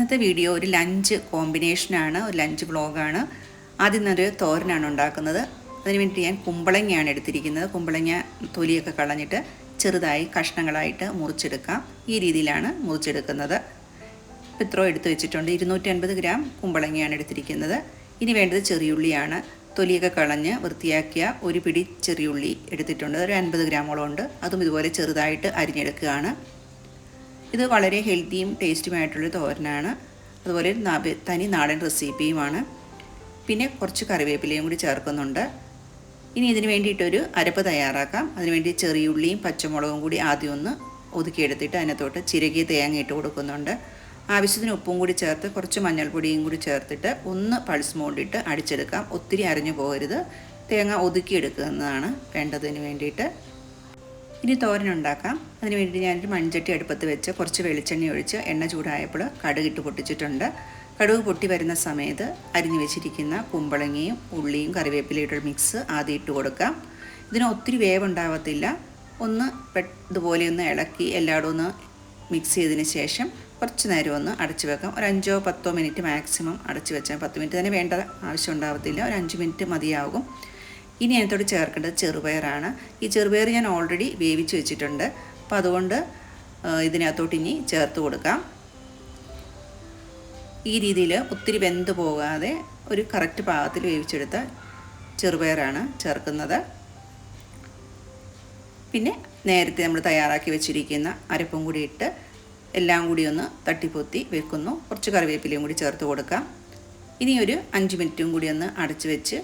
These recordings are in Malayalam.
ഇന്നത്തെ വീഡിയോ ഒരു ലഞ്ച് കോമ്പിനേഷനാണ്, ഒരു ലഞ്ച് വ്ളോഗാണ്. ആദ്യം ഒരു തോരനാണ് ഉണ്ടാക്കുന്നത്. അതിന് വേണ്ടി ഞാൻ കുമ്പളങ്ങയാണ് എടുത്തിരിക്കുന്നത്. കുമ്പളങ്ങ തൊലിയൊക്കെ കളഞ്ഞിട്ട് ചെറുതായി കഷ്ണങ്ങളായിട്ട് മുറിച്ചെടുക്കാം. ഈ രീതിയിലാണ് മുറിച്ചെടുക്കുന്നത്. ഇത്രയോ എടുത്ത് വെച്ചിട്ടുണ്ട്. 250 ഗ്രാം കുമ്പളങ്ങയാണ് എടുത്തിരിക്കുന്നത്. ഇനി വേണ്ടത് ചെറിയുള്ളിയാണ്. തൊലിയൊക്കെ കളഞ്ഞ് വൃത്തിയാക്കിയ ഒരു പിടി ചെറിയുള്ളി എടുത്തിട്ടുണ്ട്. ഒരു 50 ഗ്രാമോളം ഉണ്ട്. അതും ഇതുപോലെ ചെറുതായിട്ട് അരിഞ്ഞെടുക്കുകയാണ്. ഇത് വളരെ ഹെൽത്തിയും ടേസ്റ്റുമായിട്ടുള്ള തോരനാണ്. അതുപോലെ തനി നാടൻ റെസിപ്പിയുമാണ്. പിന്നെ കുറച്ച് കറിവേപ്പിലയും കൂടി ചേർക്കുന്നുണ്ട്. ഇനി ഇതിന് വേണ്ടിയിട്ടൊരു അരപ്പ് തയ്യാറാക്കാം. അതിനുവേണ്ടി ചെറിയുള്ളിയും പച്ചമുളകും കൂടി ആദ്യം ഒന്ന് ഒതുക്കിയെടുത്തിട്ട് അതിനകത്തോട്ട് ചിരകിയ തേങ്ങ ഇട്ട് കൊടുക്കുന്നുണ്ട്. ആവശ്യത്തിന് ഉപ്പും കൂടി ചേർത്ത് കുറച്ച് മഞ്ഞൾപ്പൊടിയും കൂടി ചേർത്തിട്ട് ഒന്ന് പൾസ് മോഡിട്ട് അടിച്ചെടുക്കാം. ഒത്തിരി അരഞ്ഞു പോകരുത്. തേങ്ങ ഒതുക്കിയെടുക്കുന്നതാണ് വേണ്ടതിന് വേണ്ടിയിട്ട്. ഇനി തോരനുണ്ടാക്കാം. അതിന് വേണ്ടി ഞാനൊരു മൺചട്ടി അടുപ്പത്ത് വെച്ച് കുറച്ച് വെളിച്ചെണ്ണ ഒഴിച്ച് എണ്ണ ചൂടായപ്പോൾ കടുകിട്ട് പൊട്ടിച്ചിട്ടുണ്ട്. കടുക് പൊട്ടി വരുന്ന സമയത്ത് അരിഞ്ഞു വെച്ചിരിക്കുന്ന കുമ്പളങ്ങയും ഉള്ളിയും കറിവേപ്പിലയുടെ മിക്സ് ആദ്യം ഇട്ട് കൊടുക്കാം. ഇതിന് ഒത്തിരി വേവുണ്ടാവത്തില്ല. ഒന്ന് ഇതുപോലെ ഒന്ന് ഇളക്കി എല്ലായിടും ഒന്ന് മിക്സ് ചെയ്തതിന് ശേഷം കുറച്ച് നേരം ഒന്ന് അടച്ചു വെക്കാം. ഒരു 5-10 മിനിറ്റ് മാക്സിമം അടച്ചു വെച്ചാൽ 10 മിനിറ്റ് തന്നെ വേണ്ട ആവശ്യം ഉണ്ടാവത്തില്ല. ഒരു 5 മിനിറ്റ് മതിയാകും. ഇനി അതിനകത്തോട് ചേർക്കേണ്ടത് ചെറുപയറാണ്. ഈ ചെറുപയർ ഞാൻ ഓൾറെഡി വേവിച്ച് വെച്ചിട്ടുണ്ട്. അപ്പോൾ അതുകൊണ്ട് ഇതിനകത്തോട്ട് ഇനി ചേർത്ത് കൊടുക്കാം. ഈ രീതിയിൽ ഒത്തിരി വെന്ത് പോകാതെ ഒരു കറക്റ്റ് പാകത്തിൽ വേവിച്ചെടുത്ത ചെറുപയറാണ് ചേർക്കുന്നത്. പിന്നെ നേരത്തെ നമ്മൾ തയ്യാറാക്കി വെച്ചിരിക്കുന്ന അരപ്പും കൂടി ഇട്ട് എല്ലാം കൂടി ഒന്ന് തട്ടിപ്പൊത്തി വെക്കുന്നു. കുറച്ച് കറിവേപ്പിലയും കൂടി ചേർത്ത് കൊടുക്കാം. ഇനി ഒരു 5 മിനിറ്റും കൂടി ഒന്ന് അടച്ച് വെച്ച്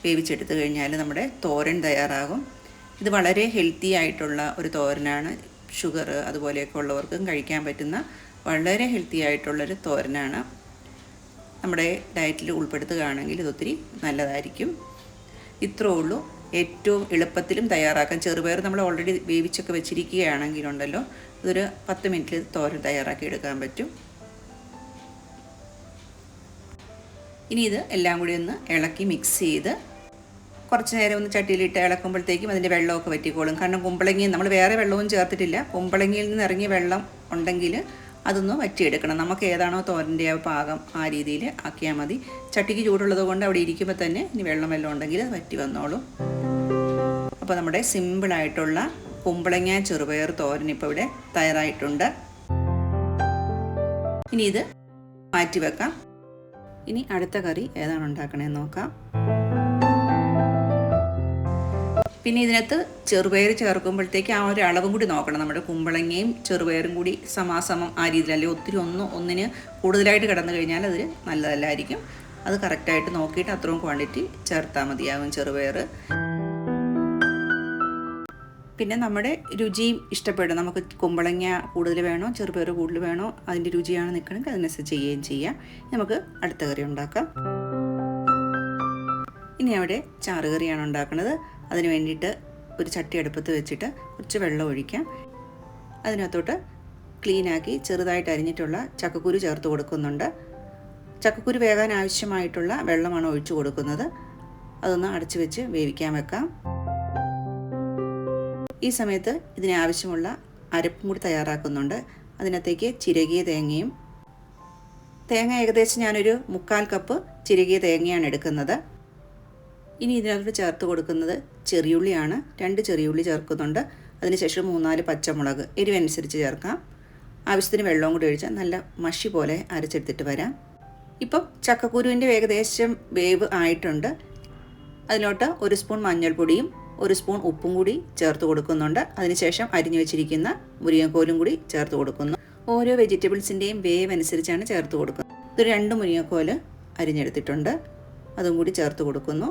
വേവിച്ചെടുത്ത് കഴിഞ്ഞാൽ നമ്മുടെ തോരൻ തയ്യാറാകും. ഇത് വളരെ ഹെൽത്തി ആയിട്ടുള്ള ഒരു തോരനാണ്. ഷുഗർ അതുപോലെയൊക്കെ ഉള്ളവർക്കും കഴിക്കാൻ പറ്റുന്ന വളരെ ഹെൽത്തി ആയിട്ടുള്ളൊരു തോരനാണ്. നമ്മുടെ ഡയറ്റിൽ ഉൾപ്പെടുത്തുകയാണെങ്കിൽ ഇതൊത്തിരി നല്ലതായിരിക്കും. ഇത്രേ ഉള്ളൂ. ഏറ്റവും എളുപ്പത്തിലും തയ്യാറാക്കാൻ. ചെറുപയർ നമ്മൾ ഓൾറെഡി വേവിച്ചൊക്കെ വെച്ചിരിക്കുകയാണെങ്കിലുണ്ടല്ലോ ഇതൊരു 10 മിനിറ്റിൽ തോരൻ തയ്യാറാക്കി എടുക്കാൻ പറ്റും. ഇനി ഇത് എല്ലാം കൂടി ഒന്ന് ഇളക്കി മിക്സ് ചെയ്ത് കുറച്ച് നേരം ഒന്ന് ചട്ടിയിലിട്ട് ഇളക്കുമ്പോഴത്തേക്കും അതിൻ്റെ വെള്ളമൊക്കെ വറ്റിക്കോളും. കാരണം കുമ്പളങ്ങയും നമ്മൾ വേറെ വെള്ളവും ചേർത്തിട്ടില്ല. കുമ്പളങ്ങയിൽ നിന്ന് ഇറങ്ങിയ വെള്ളം ഉണ്ടെങ്കിൽ അതൊന്ന് വറ്റിയെടുക്കണം. നമുക്ക് ഏതാണോ തോരൻ്റെ ആ പാകം ആ രീതിയിൽ ആക്കിയാൽ മതി. ചട്ടിക്ക് ചൂടുള്ളത് കൊണ്ട് അവിടെ ഇരിക്കുമ്പോൾ തന്നെ ഇനി വെള്ളം വല്ലതും ഉണ്ടെങ്കിൽ അത് വറ്റി വന്നോളും. അപ്പോൾ നമ്മുടെ സിമ്പിളായിട്ടുള്ള കുമ്പളങ്ങ ചെറുപയർ തോരൻ ഇപ്പോൾ ഇവിടെ തയ്യാറായിട്ടുണ്ട്. ഇനി ഇത് മാറ്റി വെക്കാം. ഇനി അടുത്ത കറി ഏതാണ് ഉണ്ടാക്കണേന്ന് നോക്കാം. പിന്നെ ഇതിനകത്ത് ചെറുപയർ ചേർക്കുമ്പോഴത്തേക്ക് ആ ഒരു അളവും കൂടി നോക്കണം. നമ്മുടെ കുമ്പളങ്ങയും ചെറുപയറും കൂടി സമാസമം ആ രീതിയിലല്ലേ. ഒത്തിരി ഒന്നിന് കൂടുതലായിട്ട് കിടന്നു കഴിഞ്ഞാൽ അത് നല്ലതല്ലായിരിക്കും. അത് കറക്റ്റായിട്ട് നോക്കിയിട്ട് അത്രയും ക്വാണ്ടിറ്റി ചേർത്താൽ മതിയാകും ചെറുപയർ. പിന്നെ നമ്മുടെ രുചിയും ഇഷ്ടപ്പെടും. നമുക്ക് കുമ്പളങ്ങ കൂടുതൽ വേണോ ചെറുപയർ കൂടുതൽ വേണോ അതിൻ്റെ രുചിയാണ് നിൽക്കണമെങ്കിൽ അതിനനുസരിച്ച് ചെയ്യുകയും ചെയ്യാം. നമുക്ക് അടുത്ത കറി ഉണ്ടാക്കാം. ഇനി അവിടെ ചാറുകറിയാണ് ഉണ്ടാക്കുന്നത്. അതിന് വേണ്ടിയിട്ട് ഒരു ചട്ടി അടുപ്പത്ത് വെച്ചിട്ട് കുറച്ച് വെള്ളം ഒഴിക്കാം. അതിനകത്തോട്ട് ക്ലീനാക്കി ചെറുതായിട്ട് അരിഞ്ഞിട്ടുള്ള ചക്കക്കുരു ചേർത്ത് കൊടുക്കുന്നുണ്ട്. ചക്കക്കുരു വേകാൻ ആവശ്യമായിട്ടുള്ള വെള്ളമാണ് ഒഴിച്ചു കൊടുക്കുന്നത്. അതൊന്ന് അടച്ചു വെച്ച് വേവിക്കാൻ വെക്കാം. ഈ സമയത്ത് ഇതിനാവശ്യമുള്ള അരപ്പും കൂടി തയ്യാറാക്കുന്നുണ്ട്. അതിനകത്തേക്ക് ചിരകിയ തേങ്ങയും, തേങ്ങ ഏകദേശം ഞാനൊരു 3/4 കപ്പ് ചിരകിയ തേങ്ങയാണ് എടുക്കുന്നത്. ഇനി ഇതിനകത്ത് ചേർത്ത് കൊടുക്കുന്നത് ചെറിയുള്ളിയാണ്. 2 ചെറിയുള്ളി ചേർക്കുന്നുണ്ട്. അതിനുശേഷം 3-4 പച്ചമുളക് എരിവനുസരിച്ച് ചേർക്കാം. ആവശ്യത്തിന് വെള്ളവും കൂടി ഒഴിച്ചാൽ നല്ല മഷി പോലെ അരച്ചെടുത്തിട്ട് വരാം. ഇപ്പം ചക്കക്കുരുവിൻ്റെ ഏകദേശം വേവ് ആയിട്ടുണ്ട്. അതിലോട്ട് 1 സ്പൂൺ മഞ്ഞൾപ്പൊടിയും 1 സ്പൂൺ ഉപ്പും കൂടി ചേർത്ത് കൊടുക്കുന്നുണ്ട്. അതിനുശേഷം അരിഞ്ഞു വെച്ചിരിക്കുന്ന മുരിങ്ങക്കോലും കൂടി ചേർത്ത് കൊടുക്കുന്നു. ഓരോ വെജിറ്റബിൾസിൻ്റെയും വേവ് അനുസരിച്ചാണ് ചേർത്ത് കൊടുക്കുന്നത്. ഇതൊരു 2 മുരിങ്ങക്കോല് അരിഞ്ഞെടുത്തിട്ടുണ്ട്. അതും കൂടി ചേർത്ത് കൊടുക്കുന്നു.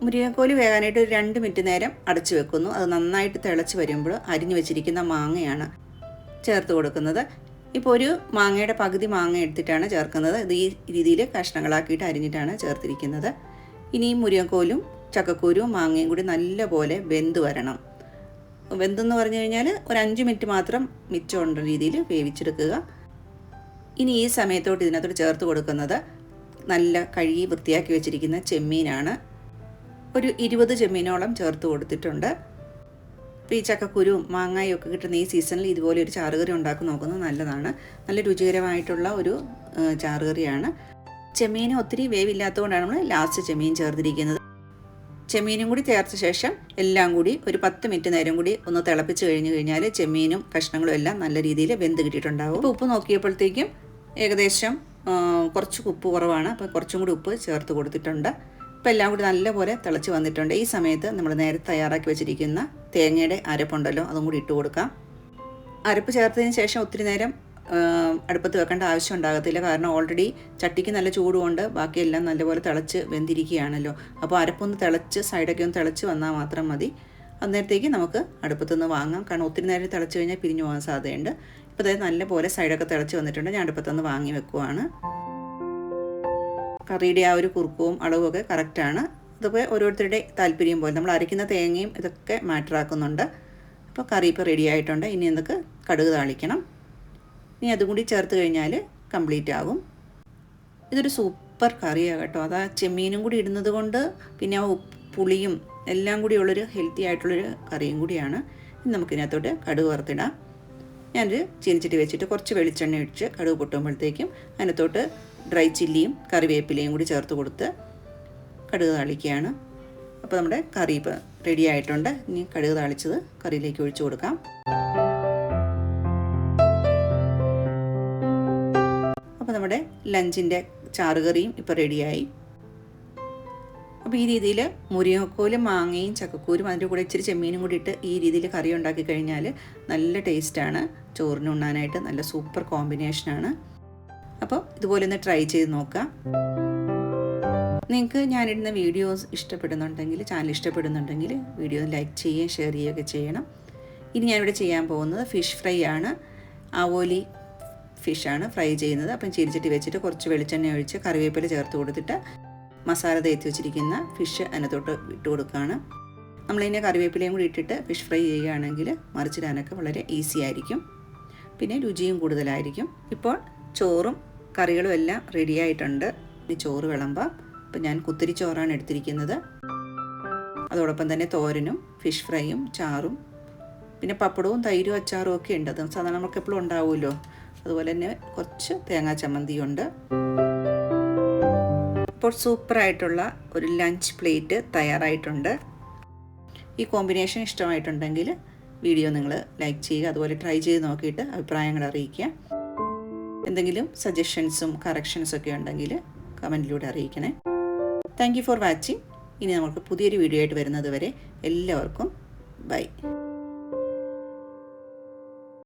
മുരിങ്ങക്കോല് വേകാനായിട്ട് ഒരു 2 മിനിറ്റ് നേരം അടച്ചു വെക്കുന്നു. അത് നന്നായിട്ട് തിളച്ച് വരുമ്പോൾ അരിഞ്ഞു വെച്ചിരിക്കുന്ന മാങ്ങയാണ് ചേർത്ത് കൊടുക്കുന്നത്. ഇപ്പോൾ ഒരു മാങ്ങയുടെ പകുതി മാങ്ങ എടുത്തിട്ടാണ് ചേർക്കുന്നത്. ഇത് ഈ രീതിയിൽ കഷ്ണങ്ങളാക്കിയിട്ട് അരിഞ്ഞിട്ടാണ് ചേർത്തിരിക്കുന്നത്. ഇനി മുരിങ്ങക്കോലും ചക്കക്കുരുവും മാങ്ങയും കൂടി നല്ലപോലെ വെന്ത് വരണം. വെന്തെന്ന് പറഞ്ഞു കഴിഞ്ഞാൽ ഒരു 5 മിനിറ്റ് മാത്രം മിച്ചമുള്ള രീതിയിൽ വേവിച്ചെടുക്കുക. ഇനി ഈ സമയത്തോട്ട് ഇതിനകത്തോട്ട് ചേർത്ത് കൊടുക്കുന്നത് നല്ല കഴുകി വൃത്തിയാക്കി വെച്ചിരിക്കുന്ന ചെമ്മീനാണ്. ഒരു 20 ചെമ്മീനോളം ചേർത്ത് കൊടുത്തിട്ടുണ്ട്. അപ്പോൾ ഈ ചക്കക്കുരുവും മാങ്ങായും ഒക്കെ കിട്ടുന്ന ഈ സീസണിൽ ഇതുപോലെ ഒരു ചാറുകറി ഉണ്ടാക്കി നോക്കുന്നത് നല്ലതാണ്. നല്ല രുചികരമായിട്ടുള്ള ഒരു ചാറുകറിയാണ്. ചെമ്മീൻ ഒത്തിരി വേവില്ലാത്തതുകൊണ്ടാണ് നമ്മൾ ലാസ്റ്റ് ചെമ്മീൻ ചേർത്തിരിക്കുന്നത്. ചെമ്മീനും കൂടി ചേർത്ത ശേഷം എല്ലാം കൂടി ഒരു 10 മിനിറ്റ് നേരം കൂടി ഒന്ന് തിളപ്പിച്ച് കഴിഞ്ഞാൽ ചെമ്മീനും കഷ്ണങ്ങളും എല്ലാം നല്ല രീതിയിൽ വെന്ത് കിട്ടിയിട്ടുണ്ടാവും. ഇപ്പോൾ ഉപ്പ് നോക്കിയപ്പോഴത്തേക്കും ഏകദേശം കുറച്ച് ഉപ്പ് കുറവാണ്. അപ്പോൾ കുറച്ചും കൂടി ഉപ്പ് ചേർത്ത് കൊടുത്തിട്ടുണ്ട്. അപ്പോൾ എല്ലാം കൂടി നല്ലപോലെ തിളച്ച് വന്നിട്ടുണ്ട്. ഈ സമയത്ത് നമ്മൾ നേരത്തെ തയ്യാറാക്കി വെച്ചിരിക്കുന്ന തേങ്ങയുടെ അരപ്പുണ്ടല്ലോ, അതും കൂടി ഇട്ട് കൊടുക്കാം. അരപ്പ് ചേർത്തതിന് ശേഷം ഒത്തിരി നേരം അടുപ്പത്ത് വെക്കേണ്ട ആവശ്യം ഉണ്ടാകത്തില്ല. കാരണം ഓൾറെഡി ചട്ടിക്ക് നല്ല ചൂടുകൊണ്ട് ബാക്കിയെല്ലാം നല്ലപോലെ തിളച്ച് വെന്തിരിക്കുകയാണല്ലോ. അപ്പോൾ അരപ്പൊന്ന് തിളച്ച് സൈഡൊക്കെ ഒന്ന് തിളച്ച് വന്നാൽ മാത്രം മതി. അന്നേരത്തേക്ക് നമുക്ക് അടുപ്പത്തുനിന്ന് വാങ്ങാം. കാരണം ഒത്തിരി നേരം തിളച്ച് കഴിഞ്ഞാൽ പിരിഞ്ഞു പോകാൻ സാധ്യതയുണ്ട്. ഇപ്പോൾ അതായത് നല്ലപോലെ സൈഡൊക്കെ തിളച്ച് വന്നിട്ടുണ്ട്. ഞാൻ അടുപ്പത്തുനിന്ന് വാങ്ങി വെക്കുവാണ്. കറിയുടെ ആ ഒരു കുറുക്കവും അളവുമൊക്കെ കറക്റ്റാണ്. അതൊക്കെ ഓരോരുത്തരുടെ താല്പര്യം പോലെ നമ്മൾ അരയ്ക്കുന്ന തേങ്ങയും ഇതൊക്കെ മാറ്ററാക്കുന്നുണ്ട്. അപ്പോൾ കറി ഇപ്പോൾ റെഡി ആയിട്ടുണ്ട്. ഇനി എന്തൊക്കെ കടുക് താളിക്കണം. ഇനി അതും കൂടി ചേർത്ത് കഴിഞ്ഞാൽ കംപ്ലീറ്റ് ആകും. ഇതൊരു സൂപ്പർ കറിയാണ് കേട്ടോ. അത് ആ ചെമ്മീനും കൂടി ഇടുന്നത് കൊണ്ട് പിന്നെ ആ പുളിയും എല്ലാം കൂടി ഉള്ളൊരു ഹെൽത്തി ആയിട്ടുള്ളൊരു കറിയും കൂടിയാണ്. ഇനി നമുക്കിതിനകത്തോട്ട് കടുക് വറുത്തിടാം. ഞാനൊരു ചീനിച്ചട്ടി വെച്ചിട്ട് കുറച്ച് വെളിച്ചെണ്ണ ഒഴിച്ച് കടുക് പൊട്ടുമ്പോഴത്തേക്കും അതിനകത്തോട്ട് ഡ്രൈ ചില്ലിയും കറിവേപ്പിലയും കൂടി ചേർത്ത് കൊടുത്ത് കടുക് താളിക്കുകയാണ്. അപ്പോൾ നമ്മുടെ കറി ഇപ്പോൾ റെഡി ആയിട്ടുണ്ട്. ഇനി കടുക് താളിച്ചത് കറിയിലേക്ക് ഒഴിച്ചു കൊടുക്കാം. അപ്പോൾ നമ്മുടെ ലഞ്ചിൻ്റെ ചാറുകറിയും ഇപ്പോൾ റെഡിയായി. അപ്പോൾ ഈ രീതിയിൽ മുരിങ്ങക്കോലും മാങ്ങയും ചക്കക്കൂരും അതിൻ്റെ കൂടെ ഇച്ചിരി ചെമ്മീനും കൂടി ഇട്ട് ഈ രീതിയിൽ കറി ഉണ്ടാക്കി കഴിഞ്ഞാൽ നല്ല ടേസ്റ്റാണ്. ചോറിന് ഉണ്ണാനായിട്ട് നല്ല സൂപ്പർ കോമ്പിനേഷനാണ്. അപ്പോൾ ഇതുപോലെ ഒന്ന് ട്രൈ ചെയ്ത് നോക്കാം. നിങ്ങൾക്ക് ഞാനിടുന്ന വീഡിയോസ് ഇഷ്ടപ്പെടുന്നുണ്ടെങ്കിൽ, ചാനൽ ഇഷ്ടപ്പെടുന്നുണ്ടെങ്കിൽ വീഡിയോ ലൈക്ക് ചെയ്യുകയും ഷെയർ ചെയ്യുകയൊക്കെ ചെയ്യണം. ഇനി ഞാനിവിടെ ചെയ്യാൻ പോകുന്നത് ഫിഷ് ഫ്രൈ ആണ്. ആവോലി ഫിഷാണ് ഫ്രൈ ചെയ്യുന്നത്. അപ്പം ചീനിച്ചട്ടി വെച്ചിട്ട് കുറച്ച് വെളിച്ചെണ്ണ ഒഴിച്ച് കറിവേപ്പില ചേർത്ത് കൊടുത്തിട്ട് മസാല തേച്ച് വെച്ചിരിക്കുന്ന ഫിഷ് അതിനകത്തോട്ട് ഇട്ട് കൊടുക്കുകയാണ്. നമ്മളിതിനെ കറിവേപ്പിലയും കൂടി ഇട്ടിട്ട് ഫിഷ് ഫ്രൈ ചെയ്യുകയാണെങ്കിൽ മറിച്ചിടാനൊക്കെ വളരെ ഈസി ആയിരിക്കും. പിന്നെ രുചിയും കൂടുതലായിരിക്കും. ഇപ്പോൾ ചോറും കറികളും എല്ലാം റെഡിയായിട്ടുണ്ട്. ഇനി ചോറ് വിളമ്പാം. അപ്പോൾ ഞാൻ കുത്തിരി ചോറാണ് എടുത്തിരിക്കുന്നത്. അതോടൊപ്പം തന്നെ തോരനും ഫിഷ് ഫ്രൈയും ചാറും പിന്നെ പപ്പടവും തൈരും അച്ചാറും ഒക്കെ ഉണ്ട്. അത് സാധാരണ നമുക്ക് എപ്പോഴും ഉണ്ടാവുമല്ലോ. അതുപോലെ തന്നെ കുറച്ച് തേങ്ങാ ചമ്മന്തിയുണ്ട്. ഇപ്പോൾ സൂപ്പറായിട്ടുള്ള ഒരു ലഞ്ച് പ്ലേറ്റ് തയ്യാറായിട്ടുണ്ട്. ഈ കോമ്പിനേഷൻ ഇഷ്ടമായിട്ടുണ്ടെങ്കിൽ വീഡിയോ നിങ്ങൾ ലൈക്ക് ചെയ്യുക. അതുപോലെ ട്രൈ ചെയ്ത് നോക്കിയിട്ട് അഭിപ്രായങ്ങൾ അറിയിക്കുക. എന്തെങ്കിലും സജഷൻസും കറക്ഷൻസൊക്കെ ഉണ്ടെങ്കിൽ കമൻറ്റിലൂടെ അറിയിക്കണേ. Thank you for watching. ഇനി നമുക്ക് പുതിയൊരു വീഡിയോ ആയിട്ട് വരുന്നത് വരെ എല്ലാവർക്കും ബൈ.